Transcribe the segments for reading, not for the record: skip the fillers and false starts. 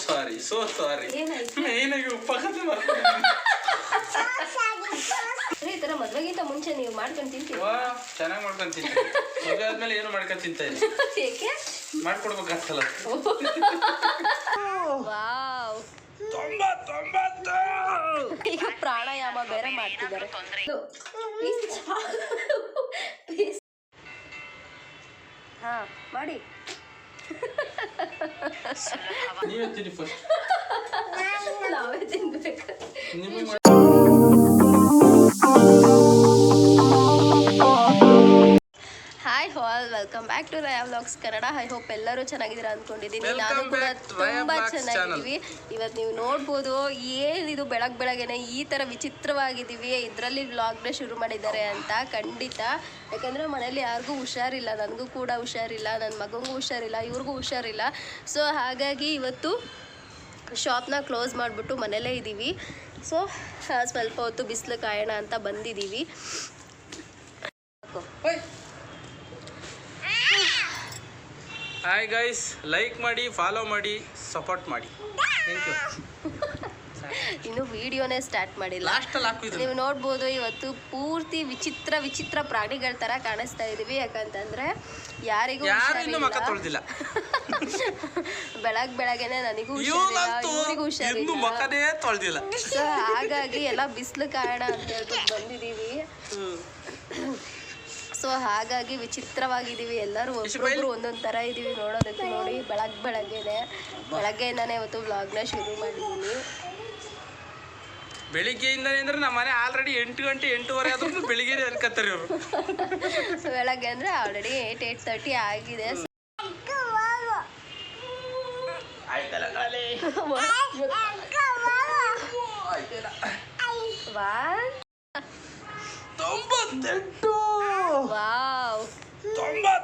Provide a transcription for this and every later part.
ಸಾರಿ ಮೇನಾಗಿ ಉಪ್ಪಾಕತ್ತೆ ಈ ತರ ಮದ್ವೆಗಿಂತ ಮುಂಚೆ ನೀವು ಮಾಡ್ಕೊಂಡು ತಿಂತೀವಿ. ಚೆನ್ನಾಗಿ ಮಾಡ್ಕೊಂಡು ತಿಂತೀವಿ. ಮದುವೆ ಆದ್ಮೇಲೆ ಏನು ಮಾಡ್ಕೊಂಡು ತಿಂತ ಇಲ್ಲ. ಏಕೆ ಮಾಡ್ಕೊಡ್ಬೇಕಾಗ್ತಲ್ಲ. ವಾವ್, ಈಗ ಪ್ರಾಣಾಯಾಮ ಬೇರೆ ಮಾಡ್ತಿದ್ದಾರೆ. ಹಾ ಮಾಡಿ. ನೀವೇ ತಿನ್ನಿ ಫಸ್ಟ್. ನಾವೇ ತಿನ್ಬೇಕು. Hi all, welcome back to Raya vlogs Kannada. I hope ಎಲ್ಲರೂ ಚೆನ್ನಾಗಿದ್ದೀರಾ ಅಂದ್ಕೊಂಡಿದ್ದೀನಿ. ನಾನು ಕೂಡ ತುಂಬ ಚೆನ್ನಾಗಿದ್ದೀವಿ. ಇವತ್ತು ನೀವು ನೋಡ್ಬೋದು ಏನಿದು ಬೆಳಗ್ಗೆನೆ ಈ ಥರ ವಿಚಿತ್ರವಾಗಿದ್ದೀವಿ. ಇದರಲ್ಲಿ ವ್ಲಾಗ್ನ ಶುರು ಮಾಡಿದ್ದಾರೆ ಅಂತ ಖಂಡಿತ. ಯಾಕಂದರೆ ಮನೇಲಿ ಯಾರಿಗೂ ಹುಷಾರಿಲ್ಲ, ನನಗೂ ಕೂಡ ಹುಷಾರಿಲ್ಲ, ನನ್ನ ಮಗನಿಗೂ ಹುಷಾರಿಲ್ಲ, ಇವ್ರಿಗೂ ಹುಷಾರಿಲ್ಲ. ಸೊ ಹಾಗಾಗಿ ಇವತ್ತು ಶಾಪ್ನ ಕ್ಲೋಸ್ ಮಾಡಿಬಿಟ್ಟು ಮನೇಲೇ ಇದ್ದೀವಿ. ಸೊ ಸ್ವಲ್ಪ ಹೊತ್ತು ಬಿಸಿಲು ಕಾಯೋಣ ಅಂತ ಬಂದಿದ್ದೀವಿ. ಹಾಯ್ ಗೈಸ್, ಲೈಕ್ ಮಾಡಿ, ಫಾಲೋ ಮಾಡಿ, ಸಪೋರ್ಟ್ ಮಾಡಿ. Thank you. ಇನ್ನು ವಿಡಿಯೋನೇ ಸ್ಟಾರ್ಟ್ ಮಾಡಿಲ್ಲ. ನೀವು ನೋಡ್ಬೋದು ಇವತ್ತು ಪೂರ್ತಿ ವಿಚಿತ್ರ ಪ್ರಾಣಿಗಳ ತರ ಕಾಣಿಸ್ತಾ ಇದೀವಿ. ಯಾಕಂತಂದ್ರೆ ಯಾರಿಗೂ ಬೆಳಗ್ಗೆನೆ ನನಗೂ ಹುಷಾರಿಲ್ಲ, ಹುಷಾರಿಲ್ಲ. ಸೊ ಹಾಗಾಗಿ ಎಲ್ಲ ಬಿಸಿಲು ಕಾರಣ ಅಂತ ಹೇಳ್ಬಿಟ್ಟು ಬಂದಿದೀವಿ. ಸೊ ಹಾಗಾಗಿ ವಿಚಿತ್ರವಾಗಿದ್ದೀವಿ ಎಲ್ಲರೂ, ಒಬ್ಬೊಬ್ರು ಒಂದೊಂದು ಥರ ಇದ್ದೀವಿ ನೋಡೋದಕ್ಕೆ. ನೋಡಿ ಬೆಳಗ್ಗೆಯಿಂದಾನೇ ಇವತ್ತು ವ್ಲಾಗ್ನ ಶುರು ಮಾಡಿದ್ದೀನಿ. ಬೆಳಿಗ್ಗೆಯಿಂದನೇ ಅಂದ್ರೆ ನಮ್ಮ ಮನೆ ಆಲ್ರೆಡಿ 8 ಗಂಟೆ 8:30 ಆದ್ರೂ ಬೆಳಿಗ್ಗೆ ಅನ್ಕತ್ತಾರೆ ಇವರು. ಬೆಳಗ್ಗೆ ಅಂದರೆ ಆಲ್ರೆಡಿ 8:30 ಆಗಿದೆ. ವಾವ್, 90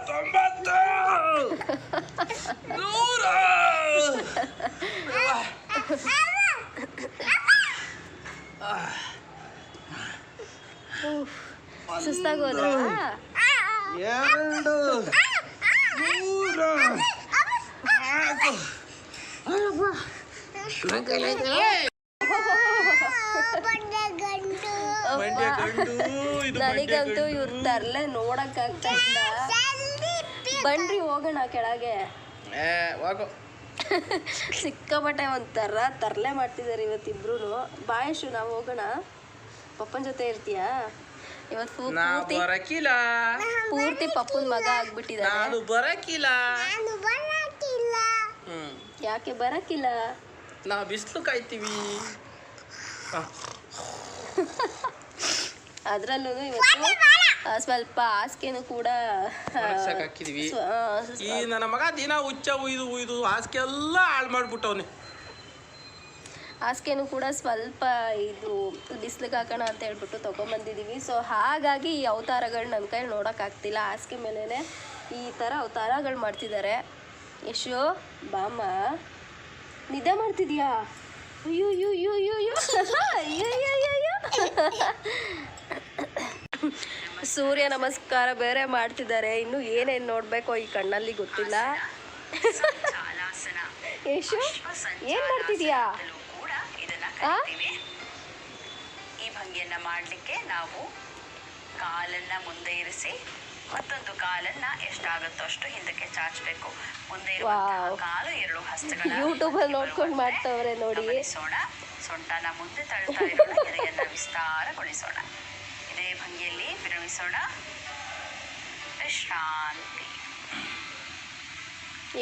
ಸುಸ್ತಾಗೋದ್ರ? 200 ನನಗಂತೂ ಇವ್ರ ತರ್ಲೆ ನೋಡಕ್ಕಾಗ್ತಾ ಇಲ್ಲ. ಬನ್ರಿ ಹೋಗೋಣ ಕೆಳಗೆ. ಸಿಕ್ಕಾಪಟ್ಟೆ ಒಂಥರ ತರ್ಲೆ ಮಾಡ್ತಿದ್ದಾರೆ ಇವತ್ತಿಬ್ರು. ಬಾಯಷ್ಟು ನಾವು ಹೋಗೋಣ. ಪಪ್ಪನ ಜೊತೆ ಇರ್ತೀಯಾ ಇವತ್ತು? ಪೂರ್ತಿ ಪಪ್ಪನ ಮಗ ಆಗ್ಬಿಟ್ಟಿದ್ದಾರೆ. ಯಾಕೆ ಬರಕಿಲ್ಲ? ನಾವು ಬಿಸಿಲು ಕಾಯ್ತೀವಿ. ಅದ್ರಲ್ಲೂ ಇವತ್ತು ಸ್ವಲ್ಪ ಹಾಸಿಗೆನೂ ಕೂಡ ಹಾಕಿದ್ವಿ. ಈ ನನ್ನ ಮಗ ದಿನ ಹುಚ್ಚ ಉಯ್ದು ಹಾಸಿಗೆ ಎಲ್ಲ ಹಾಳು ಮಾಡ್ಬಿಟ್ಟವನೆ. ಹಾಸಿಗೆನೂ ಕೂಡ ಸ್ವಲ್ಪ ಇದು ಬಿಸಿಲಿಗೆ ಹಾಕೋಣ ಅಂತ ಹೇಳ್ಬಿಟ್ಟು ತೊಗೊಂಬಂದಿದ್ದೀವಿ. ಸೊ ಹಾಗಾಗಿ ಈ ಅವತಾರಗಳು ನನ್ನ ಕೈಲಿ ನೋಡೋಕ್ಕಾಗ್ತಿಲ್ಲ. ಹಾಸಿಗೆ ಮೇಲೇ ಈ ಥರ ಅವತಾರಗಳು ಮಾಡ್ತಿದ್ದಾರೆ. ಯಶೋ ಬಾಮ, ನಿದ್ದೆ ಮಾಡ್ತಿದ್ಯಾ? ಅಯ್ಯೋ ಅಯ್ಯೋ ಅಯ್ಯೋ ಅಯ್ಯೋ ಅಯ್ಯೋ ಅಯ್ಯೋ ಅಯ್ಯೋ. ಸೂರ್ಯ ನಮಸ್ಕಾರ ಬೇರೆ ಮಾಡ್ತಿದ್ದಾರೆ. ಇನ್ನು ಏನೇನು ನೋಡಬೇಕೋ ಈ ಕಣ್ಣಲ್ಲಿ ಗೊತ್ತಿಲ್ಲ. ಯಶು ಏನು ಮಾಡ್ತಿದ್ಯಾ? ಈ ಭಂಗಿಯನ್ನ ಮಾಡಲಿಕ್ಕೆ ನಾವು ಕಾಲನ್ನ ಮುಂದೆ ಇರಿಸಿ ಮತ್ತೊಂದು ಕಾಲನ್ನ ಎಷ್ಟಾಗುತ್ತೋ ಅಷ್ಟು ಹಿಂದಕ್ಕೆ ಚಾಚಬೇಕು. ಮುಂದೆ ಇರುವಂತಹ ಕಾಲು 2 ಹಸ್ತಗಳ ಯೂಟ್ಯೂಬ್ ಅಲ್ಲಿ ನೋಡ್ಕೊಂಡು ಮಾಡ್ತವ್ರೆ ನೋಡಿ. ಸೊಂಟನ ಮುಂದೆ ತಳ್ತಾ ಇರೋಣ, ಎದೆಯನ್ನ ವಿಸ್ತಾರಗೊಳಿಸೋಣ. ಇದೇ ಭಂಗಿಯಲ್ಲಿ ವಿರಮಿಸೋಣ. ವಿಶ್ರಾಂತಿ.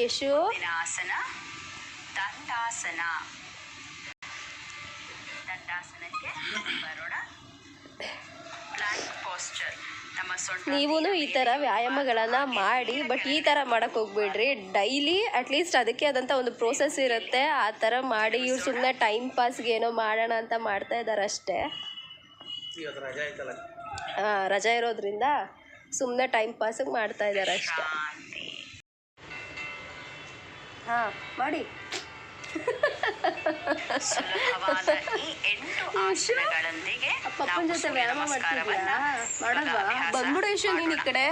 ಯಶು ಆಸನ ದಂಡಾಸನ. ದಂಡಾಸನಕ್ಕೆ ಬರೋಣ. Planck posture. ನೀವು ಈ ಥರ ವ್ಯಾಯಾಮಗಳನ್ನು ಮಾಡಿ, ಬಟ್ ಈ ಥರ ಮಾಡೋಕ್ಕೆ ಹೋಗ್ಬೇಡ್ರಿ. ಡೈಲಿ ಅಟ್ಲೀಸ್ಟ್ ಅದಕ್ಕೆ ಆದಂಥ ಒಂದು ಪ್ರೋಸೆಸ್ ಇರುತ್ತೆ. ಆ ಥರ ಮಾಡಿ ಇವ್ರು ಸುಮ್ಮನೆ ಟೈಮ್ ಪಾಸ್ಗೆ ಏನೋ ಮಾಡೋಣ ಅಂತ ಮಾಡ್ತಾ ಇದ್ದಾರೆ ಅಷ್ಟೇ. ರಜಾ ಇರೋದ್ರಿಂದ ಸುಮ್ಮನೆ ಟೈಮ್ ಪಾಸಿಗೆ ಮಾಡ್ತಾ ಇದ್ದಾರೆ ಅಷ್ಟೇ. ಹಾಂ ಮಾಡಿ. ಸುಲಭವಾದ ಈ 8 ಆಸನಗಳೊಂದಿಗೆ ಪಪ್ಪನ ಜೊತೆ ವ್ಯಾಯಾಮ ಮಾಡ್ತಿದ್ಯಾ? ಮಾಡಲ್ವಾ? ಬಂದ್ಬಿಡು ಯಶು ನೀನು ಈ ಕಡೆ.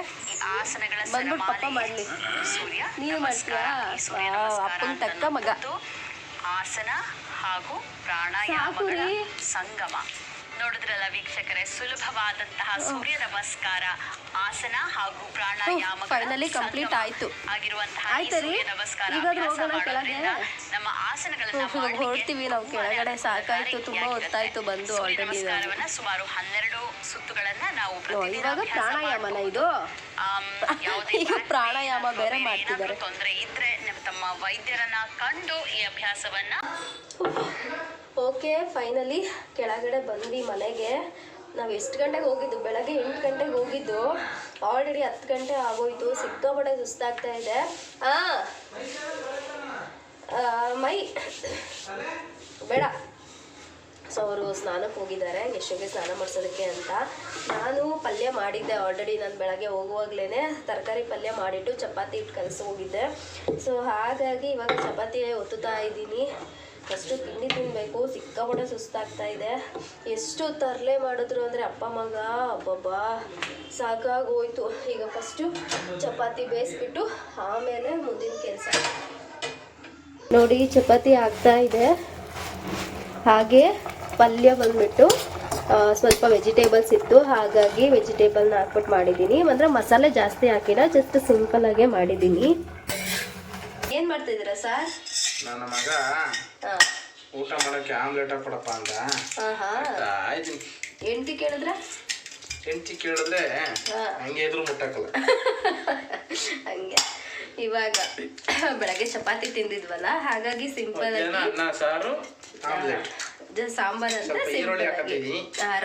ಬಂದ್ಬಿಟ್ಟು ಪಪ್ಪ ಮಾಡಲಿ. ನೀನು ಮಾಡ್ತೀಯಾ? ಅಪ್ಪನ ತಕ್ಕ ಮಗ. ಆಸನ ಹಾಗೂ ಪ್ರಾಣಾಯಾಮಗಳ ಸಂಗಮ. ನೋಡಿದ್ರಲ್ಲ ವೀಕ್ಷಕರೇ, ಸುಲಭವಾದಂತಹ ಸೂರ್ಯ ನಮಸ್ಕಾರ, ಆಸನ ಹಾಗೂ ಫೈನಲಿ ಕಂಪ್ಲೀಟ್ ಆಯ್ತು ಆಗಿರುವಂತಹ ನಮಸ್ಕಾರ ನಮ್ಮ ಆಸನಗಳನ್ನ ಹೊರಡ್ತೀವಿ ನಾವು ಕೆಳಗಡೆ. ಸಾಕಾಯ್ತು, ತುಂಬಾ ಹೊತ್ತಾಯ್ತು ಬಂದು. ಆಲ್ರೆಡಿ ಸುಮಾರು 12 ಸುತ್ತುಗಳನ್ನ ನಾವು ಇವಾಗ ಪ್ರಾಣಾಯಾಮನ ಇದು. ಈಗ ಪ್ರಾಣಾಯಾಮ ಬೇರೆ ಮಾಡ್ತಿದ್ದಾರೆ. ತೊಂದರೆ ಇದ್ರೆ ತಮ್ಮ ವೈದ್ಯರನ್ನ ಕಂಡು ಈ ಅಭ್ಯಾಸವನ್ನ. ಓಕೆ, ಫೈನಲಿ ಕೆಳಗಡೆ ಬಂದ್ವಿ ಮನೆಗೆ. ನಾವು ಎಷ್ಟು ಗಂಟೆಗೆ ಹೋಗಿದ್ದು? ಬೆಳಗ್ಗೆ 8 ಗಂಟೆಗೆ ಹೋಗಿದ್ದು. ಆಲ್ರೆಡಿ 10 ಗಂಟೆ ಆಗೋಯ್ತು. ಸಿಕ್ಕಾಪಟ್ಟೆ ಸುಸ್ತಾಗ್ತಾ ಇದೆ. ಮೈ ಬೇಡ. ಸೊ ಅವರು ಸ್ನಾನಕ್ಕೆ ಹೋಗಿದ್ದಾರೆ, ಯಶೋಗೆ ಸ್ನಾನ ಮಾಡಿಸೋದಕ್ಕೆ ಅಂತ. ನಾನು ಪಲ್ಯ ಮಾಡಿದ್ದೆ ಆಲ್ರೆಡಿ. ನಾನು ಬೆಳಗ್ಗೆ ಹೋಗುವಾಗಲೇ ತರಕಾರಿ ಪಲ್ಯ ಮಾಡಿಟ್ಟು ಚಪಾತಿ ಇಟ್ಟು ಕಲಸಿ ಹೋಗಿದ್ದೆ. ಸೊ ಹಾಗಾಗಿ ಇವಾಗ ಚಪಾತಿ ಒತ್ತುತ್ತಾ ಇದ್ದೀನಿ. ಫಸ್ಟು ತಿಂಡಿ ತಿನ್ನಬೇಕು, ಸಿಕ್ಕಾಪಟ್ಟೆ ಸುಸ್ತಾಗ್ತಾ ಇದೆ. ಎಷ್ಟು ತರಲೆ ಮಾಡಿದ್ರು ಅಂದರೆ ಅಪ್ಪ ಮಗ ಅಬ್ಬಬ್ಬಾ ಸಾಕಾಗೋಯ್ತು. ಈಗ ಫಸ್ಟು ಚಪಾತಿ ಬೇಯಿಸ್ಬಿಟ್ಟು ಆಮೇಲೆ ಮುಂದಿನ ಕೆಲಸ. ನೋಡಿ, ಚಪಾತಿ ಆಗ್ತಾ ಇದೆ. ಹಾಗೆ ಪಲ್ಯ ಬಂದ್ಬಿಟ್ಟು ಸ್ವಲ್ಪ ವೆಜಿಟೇಬಲ್ಸ್ ಇತ್ತು, ಹಾಗಾಗಿ ವೆಜಿಟೇಬಲ್ನ ಹಾಕ್ಬಿಟ್ಟು ಮಾಡಿದ್ದೀನಿ. ಅಂದರೆ ಮಸಾಲೆ ಜಾಸ್ತಿ ಹಾಕಿಲ್ಲ, ಜಸ್ಟ್ ಸಿಂಪಲ್ಲಾಗೆ ಮಾಡಿದ್ದೀನಿ. ಏನು ಮಾಡ್ತಿದ್ದೀರಾ ಸರ್? ನನ್ನ ಮಗ ಊಟ ಮಾಡೋಕ್ಕೆ ಆಮ್ಲೆಟ್ ಹಾಕೊಡಪ್ಪ ಅಂತ ಹೆಂಡತಿ ಕೇಳಿದ್ರೆ ಹಂಗೆ ಇದ್ರು ಮುಟ್ಟಾಕಲ್ಲ. ಹಂಗೆ ಇವಾಗ ಬೆಳಗ್ಗೆ ಚಪಾತಿ ತಿಂದಿದ್ವಲ್ಲ, ಹಾಗಾಗಿ ಸಿಂಪಲ್ ಅನ್ನ ಸಾರು ಆಮ್ಲೆಟ್ ಸಾಂಬಾರ್ ಅಂತ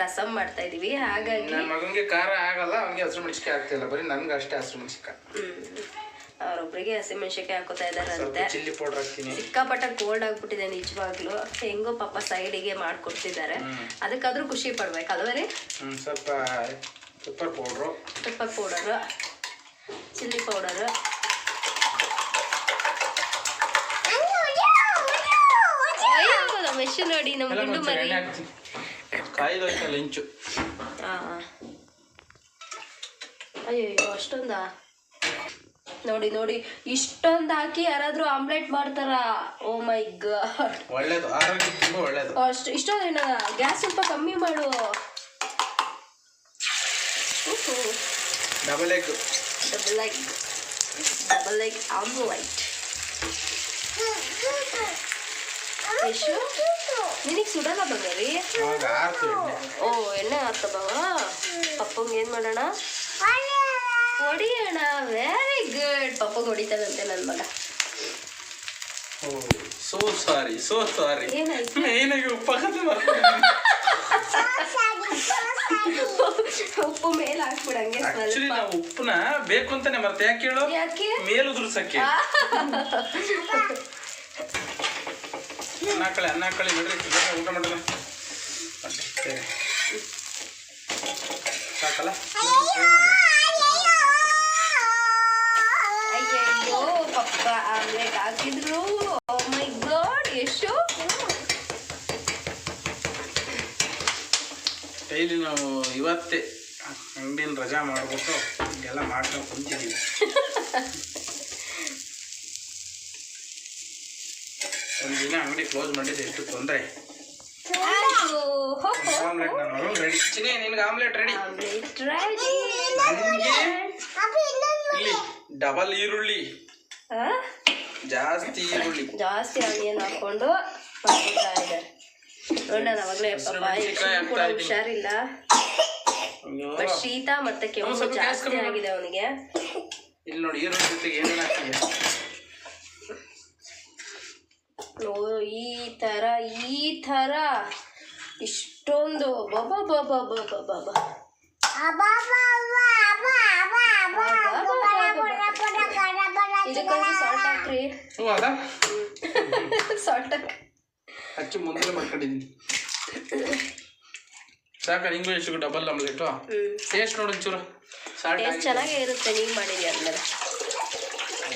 ರಸಂ ಮಾಡ್ತಾ ಇದೀವಿ. ಹಾಗಾಗಿ ನನ್ನ ಮಗನಿಗೆ ಖಾರ ಆಗಲ್ಲ, ಅವನಿಗೆ ಹಸಿರು ಮೆಣಸಿಕಾಯಿ ಆಗ್ತಿಲ್ಲ, ಬರೀ ನನ್ಗೆ ಅಷ್ಟೇ ಹಸಿರು ಮೆಣಸಿಕಾಯಿ. ಅವರೊಬ್ಬರಿಗೆ ಹಸಿಮೆಣಸಿಕಾಯಿ ಹಾಕೋತಾ ಇದಾರಂತೆ. ಚಿಲ್ಲಿ ಪೌಡರ್ ಹಾಕ್ತೀನಿ. ಸಿಕ್ಕಾಪಟ್ಟ ಕೋಲ್ಡ್ ಆಗ್ಬಿಟ್ಟಿದೆ ನಿಜವಾಗ್ಲು. ಹೆಂಗೋ ಪಾಪ ಸೈಡಿಗೆ ಮಾಡ್ಕೊಡ್ತಿದ್ದಾರೆ, ಅದಕ್ಕಾದ್ರೂ ಖುಷಿ ಪಡ್ಬೇಕಲ್ವ ರೀ? ಸ್ವಲ್ಪ pepper powder, chilli powder, mesh ನೋಡಿ ನಮ್ಮ ಗುಂಡು ಮರಿ ಕಾಯ್ದೋಯ್ತಲ್ಲ ಇಂಚು. ಅಯ್ಯೋ ಅಷ್ಟೊಂದಾ? ನೋಡಿ ಇಷ್ಟೊಂದು ಹಾಕಿ ಯಾರಾದ್ರೂ ಆಮ್ಲೆಟ್ ಮಾಡ್ತಾರ? ಓ ಮೈ ಗಾಡ್, ಒಳ್ಳೇದು, ಆರೋಗ್ಯ ತುಂಬಾ ಒಳ್ಳೇದು. ಅಷ್ಟು ಇಷ್ಟೊಂದು ಗ್ಯಾಸ್ ಸ್ವಲ್ಪ ಕಮ್ಮಿ ಮಾಡು. Double egg omelette. ಎಷ್ಟು ನಿನಗೆ ಸುಡಲ್ಲ ಬಂಗಾರಿ? ಓ ಎಣ್ಣೆ ಹಾಕ್ತಬವ. ಪಪ್ಪಂಗೆ ಏನು ಮಾಡೋಣ? ಹೊಡಿಯೋಣ. Very good. ಪಪ್ಪಗೆ ಹೊಡಿತಾನಂತೆ ನನ್ನ ಮಗ. ಸೋ ಸಾರಿ ಏನಾಯ್ತು? ಉಪ್ಪು ಮೇಲೆ ಹಾಕ್ಬಿಡಂಗೆ ಸ್ವಲ್ಪ. ನಾವು ಉಪ್ಪನ್ನ ಬೇಕು ಅಂತಾನೆ ಮತ್ತೆ ಯಾಕೆ ಹೇಳು? ಮೇಲೆ ಉದುರ್ಸಕ್ಕೆ. ಅನ್ನ ಹಾಕಳಿ ನೋಡ್ರಿ, ಊಟ ಮಾಡೋಣ. ಸಾಕಲ್ಲ? ಅಯ್ಯಯ್ಯೋ, ಪಪ್ಪ ಆಮ್ಲೆಟ್ ಹಾಕಿದ್ರು. ಓ ಮೈ ಗಾಡ್, ಎಷ್ಟು ಡೈಲಿ ನಾವು ಇವತ್ತೇ ಅಂಗಡಿನ ರಜಾ ಮಾಡ್ಬಿಟ್ಟು ಹಿಂಗೆಲ್ಲ ಮಾಡ್ಕೊಂಡು ಕುಂತಿದ್ದೀವಿ. ಒಂದಿನ ಅಂಗಡಿ ಕ್ಲೋಸ್ ಮಾಡಿದ್ರೆ ಎಷ್ಟು ತೊಂದರೆ. ಆಮ್ಲೆಟ್ ನಾನು ರೆಡಿ. ಚಿನಿ, ನಿನ್ಗೆ ಆಮ್ಲೆಟ್ ರೆಡಿ. ಇಲ್ಲಿ ಡಬಲ್ ಈರುಳ್ಳಿ, ಜಾಸ್ತಿ ಆನಿಯನ್ ಹಾಕೊಂಡು ಮಾಡ್ತಾ ಇದ್ದಾರೆ. ನೋಡೋಣ, ಅವಾಗಲೇ ಪಾಪ ಹುಷಾರಿಲ್ಲ, ಶೀತ ಮತ್ತೆ ಕೆಮ್ಮು ಜಾಸ್ತಿ ಆಗಿದೆ ಅವನಿಗೆ. ಇಲ್ಲಿ ನೋಡಿ, ಈರುಳ್ಳಿ ಜೊತೆಗೆ ಏನೇನು ಹಾಕಿದೆ. ಈ ತರ ಇಷ್ಟೊಂದು ಇದಕ್ಕೊಂದು ಸಾಲ್ಟ್ ಹಾಕ್ರಿ. ಸಾಲ್ಟ್ ಹಚ್ಚಿ ಮುಂದೆ ಮಾಡ್ಕೊಂಡಿದ್ದೀನಿ. ಸಾಕ ಇಂಗ್ಲೀಷ್ ಡಬಲ್ ಆಮ್ಲೆಟ್. ಟೇಸ್ಟ್ ನೋಡಿ ಒಂಚೂರು. ಟೇಸ್ಟ್ ಚೆನ್ನಾಗೇ ಇರುತ್ತೆ ನೀವು ಮಾಡಿದ್ರಿ ಆದ್ಮೇಲೆ.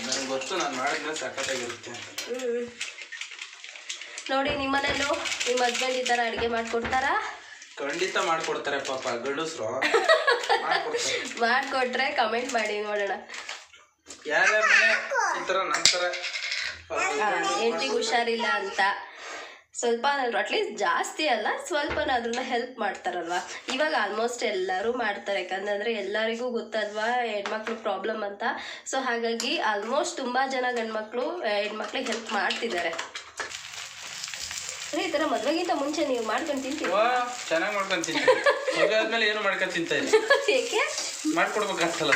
ನನಗೆ ಗೊತ್ತು, ನಾನು ಮಾಡಿದ್ರೆ ಸಖತ್ತಾಗಿರುತ್ತೆ. ನೋಡಿ, ನಿಮ್ಮನೇಲೂ ನಿಮ್ಮ ಹಸ್ಬೆಂಡ್ ಈ ಥರ ಅಡುಗೆ ಮಾಡಿಕೊಡ್ತಾರಾ? ಖಂಡಿತ ಮಾಡ್ಕೊಡ್ತಾರೆ ಪಾಪ, ಗಂಡಸ್ರು ಮಾಡಿಕೊಟ್ರೆ ಕಮೆಂಟ್ ಮಾಡಿ ನೋಡೋಣ. ಯಾರ್ಯಾರ ಮನೆ ಈ ಥರ ನಂತರ ಹೆಂಡತಿಗೆ ಹುಷಾರಿಲ್ಲ ಅಂತ ಸ್ವಲ್ಪನಾದ್ರೂ ಅಟ್ಲೀಸ್ಟ್ ಜಾಸ್ತಿ ಅಲ್ಲ ಸ್ವಲ್ಪನಾದ್ರೂ ಹೆಲ್ಪ್ ಮಾಡ್ತಾರಲ್ವಾ. ಇವಾಗ ಆಲ್ಮೋಸ್ಟ್ ಎಲ್ಲರೂ ಮಾಡ್ತಾರೆ, ಯಾಕಂದ್ರೆ ಎಲ್ಲರಿಗೂ ಗೊತ್ತಲ್ವಾ ಹೆಣ್ಮಕ್ಳು ಪ್ರಾಬ್ಲಮ್ ಅಂತ. ಸೊ ಹಾಗಾಗಿ ಆಲ್ಮೋಸ್ಟ್ ತುಂಬ ಜನ ಹೆಣ್ಮಕ್ಳಿಗೆ ಹೆಲ್ಪ್ ಮಾಡ್ತಿದ್ದಾರೆ. ಈ ಥರ ಮದುವೆಗಿಂತ ಮುಂಚೆ ನೀವು ಮಾಡ್ಕೊಂಡು ತಿಂತೀವಿ? ಚೆನ್ನಾಗಿ ಮಾಡ್ಕೊಂಡು ತಿಂತೀನಿ. ಮದುವೆ ಆದ್ಮೇಲೆ ಏನು ಮಾಡ್ಕೊಂಡು ತಿಂತ ಇಲ್ಲ. ಏಕೆ? ಮಾಡ್ಕೊಡ್ಬೇಕಾಗ್ತಲ್ಲ.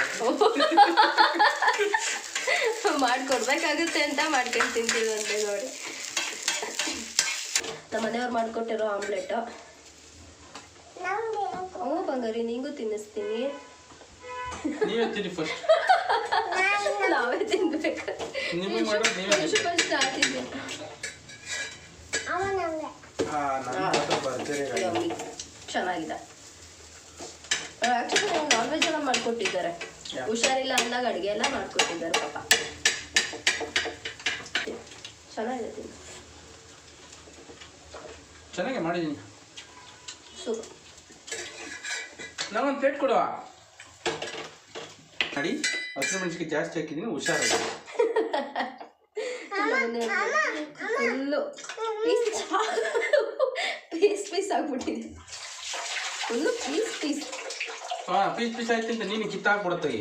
ಮಾಡ್ಕೊಡ್ಬೇಕಾಗುತ್ತೆ ಅಂತ ಮಾಡ್ಕೊಂಡು ತಿಂತೀವಿ ಅಂತೆ ನೋಡಿ. ನಮ್ಮ ಮನೆಯವ್ರು ಮಾಡ್ಕೊಟ್ಟಿರೋ ಆಮ್ಲೆಟ್. ಹ್ಞೂ ಬಂಗಾರಿ, ನಿಂಗೂ ತಿನ್ನಿಸ್ತೀನಿ. ನೀವೇ ತಿನ್ನಿ ಫಸ್ಟ್. ನಾವೇ ತಿನ್ಬೇಕು. ಫಸ್ಟ್ ಹಾಕಿದ್ವಿ. ಚೆನ್ನಾಗಿದೆ. ಆ್ಯಕ್ಚುಲಿ ನಂಗೆ ನಾನ್ ವೆಜ್ ಎಲ್ಲ ಮಾಡ್ಕೊಟ್ಟಿದ್ದಾರೆ. ಹುಷಾರಿಲ್ಲ ಅಂದಾಗ ಅಡುಗೆ ಎಲ್ಲ ಮಾಡ್ಕೊಟ್ಟಿದ್ದಾರೆ ಪಾಪ. ಚೆನ್ನಾಗಿದೆ, ತಿನ್ನು. ಚೆನ್ನಾಗಿ ಮಾಡಿದ್ದೀನಿ. ಸೂಪರ್. ನಾವೊಂದು ಪ್ಲೇಟ್ ಕೊಡುವ ನೋಡಿ. ಹಸಿರು ಮೆಣಸಿಗೆ ಜಾಸ್ತಿ ಹಾಕಿದ್ದೀನಿ, ಹುಷಾರಾಗಿ. ಫುಲ್ಲು ಪೀಸ್ ಆಗ್ಬಿಟ್ಟಿದೆ. Full piece. ಹಾಂ, ಪೀಸ್ ಆಯ್ತು ಅಂತ ನೀನು ಕಿತ್ತಾಕ್ಬಿಡುತ್ತೆ.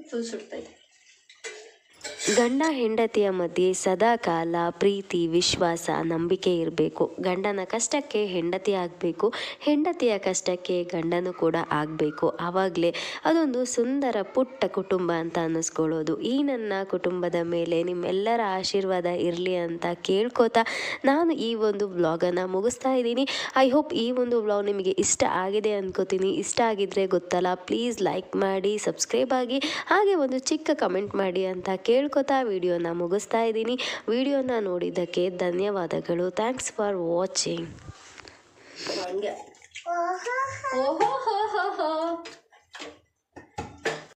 ಫುಲ್ ಸುಡ್ತೈತೆ. ಗಂಡ ಹೆಂಡತಿಯ ಮಧ್ಯೆ ಸದಾಕಾಲ ಪ್ರೀತಿ, ವಿಶ್ವಾಸ, ನಂಬಿಕೆ ಇರಬೇಕು. ಗಂಡನ ಕಷ್ಟಕ್ಕೆ ಹೆಂಡತಿ ಆಗಬೇಕು, ಹೆಂಡತಿಯ ಕಷ್ಟಕ್ಕೆ ಗಂಡನು ಕೂಡ ಆಗಬೇಕು. ಆವಾಗಲೇ ಅದೊಂದು ಸುಂದರ ಪುಟ್ಟ ಕುಟುಂಬ ಅಂತ ಅನ್ನಿಸ್ಕೊಳ್ಳೋದು. ಈ ನನ್ನ ಕುಟುಂಬದ ಮೇಲೆ ನಿಮ್ಮೆಲ್ಲರ ಆಶೀರ್ವಾದ ಇರಲಿ ಅಂತ ಕೇಳ್ಕೊತಾ ನಾನು ಈ ಒಂದು ವ್ಲಾಗನ್ನು ಮುಗಿಸ್ತಾ ಇದ್ದೀನಿ. ಐ ಹೋಪ್ ಈ ಒಂದು ವ್ಲಾಗ್ ನಿಮಗೆ ಇಷ್ಟ ಆಗಿದೆ ಅಂದ್ಕೋತೀನಿ. ಇಷ್ಟ ಆಗಿದ್ದರೆ ಗೊತ್ತಲ್ಲ, ಪ್ಲೀಸ್ ಲೈಕ್ ಮಾಡಿ, ಸಬ್ಸ್ಕ್ರೈಬ್ ಆಗಿ, ಹಾಗೆ ಒಂದು ಚಿಕ್ಕ ಕಮೆಂಟ್ ಮಾಡಿ ಅಂತ ಕೇಳ್ಕೊತಾ ವಿಡಿಯೋನ ಮುಗಿಸ್ತಾ ಇದ್ದೀನಿ. ವಿಡಿಯೋನ ನೋಡಿದ್ದಕ್ಕೆ ಧನ್ಯವಾದಗಳು. Thanks for watching. ಓಹೋ